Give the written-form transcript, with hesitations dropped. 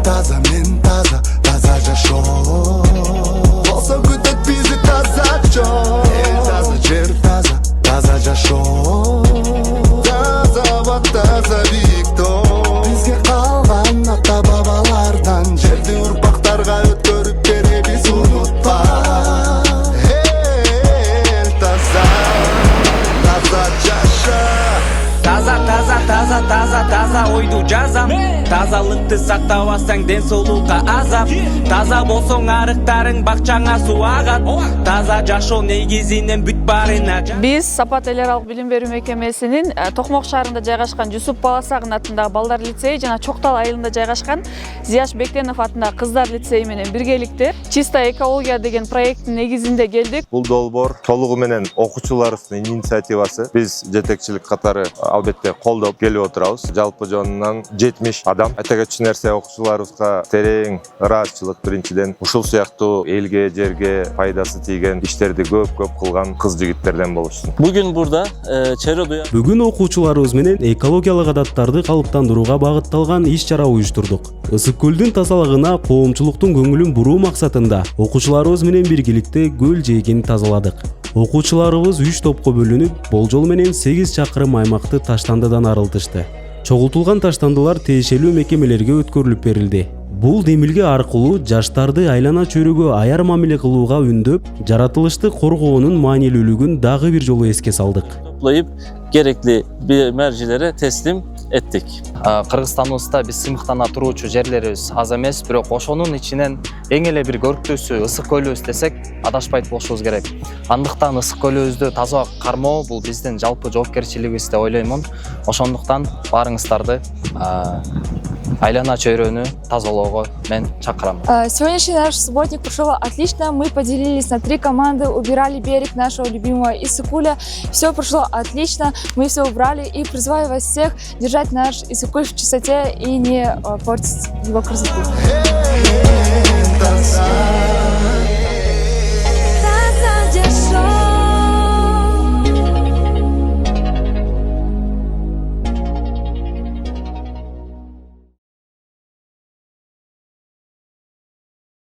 Taza men taza, taza жашоо. Болсо күтөт бизи таза жол. Эл таза, жер таза, таза жашоо. Таза абад, таза бийик тоо. Бизге калган ата бабалардан жерди урпактарга өткөрүп беребиз, унутпа. Эл таза, таза жаша. Таза ойду жазам. Тазалыкты сактабасаң ден соолукка азап. Таза болсоң арыктарың бакчаңа суу агат. Таза жашоо негизинен бүт барына. Биз Сапат эл аралык билим берүү мекемесинин Токмок шаарында жайгашкан Жусуп Баласагын атындагы балдар лицейи жана Чоктал айылында жайгашкан Зияш Бектенов атындагы кыздар лицейи менен биргеликте чистая экология деген проекттин негизинде келдик. Бул долбоор толугу менен окуучуларыбыздын инициативасы. Биз жетекчилик катары албетте колдоп келип отурабыз. Жалпы жонунан 70 адам. Айта кетчү нерсе, окуучуларыбызга терең ыраазычылык, биринчиден ушул сыяктуу элге, жерге пайдасы тийген иштерди көп кылган кыз жигиттерден болушсун. Бүгүн burada Çerodu'ya Бүгүн окуучуларыбыз менен экологиялык адаттарды калыптандырууга багытталган иш-чара уюштурдук. Ысык көлдүн тазалыгына коомчулуктун көңүлүн буруу максатында окуучуларыбыз менен биргеликте көл жээгин тазаладык. Окуучуларыбыз 3 топко бөлүнүп, болжол менен 8 чакырым аймакты таштандыдан арылтышты. Чогултулган таштандылар тиешелүү мекемелерге өткөрүлүп берилди. Бул демилге аркылуу жаштарды айлана чөйрөгө аяр мамиле кылууга үндөп, жаратылышты коргоонун маанилүүлүгүн дагы бир жолу эске салдык. toplayıp gerekli bir mercilere teslim ettik. Кыргызстаныбызда биз сыймыктана туруучу жерлерибиз аз эмес, бирок ошонун ичинен эң эле бир көрктүүсү Ысык көлүбүз десек адашпайт болушубуз керек. Андыктан Ысык көлүбүздү таза кармоо бул биздин жалпы жоопкерчилигибиз деп ойлоймун. Ошондуктан баарыңыздарды айлана чөйрөнү тазалоого мен чакырам. Сегодняшний наш субботник прошел отлично. Мы поделились на 3 команды, убирали берег нашего любимого Иссыкуля. Все прошло отлично, мы все убрали и призываю вас всех держать наш Иссыкуль в чистоте и не портить его красоту.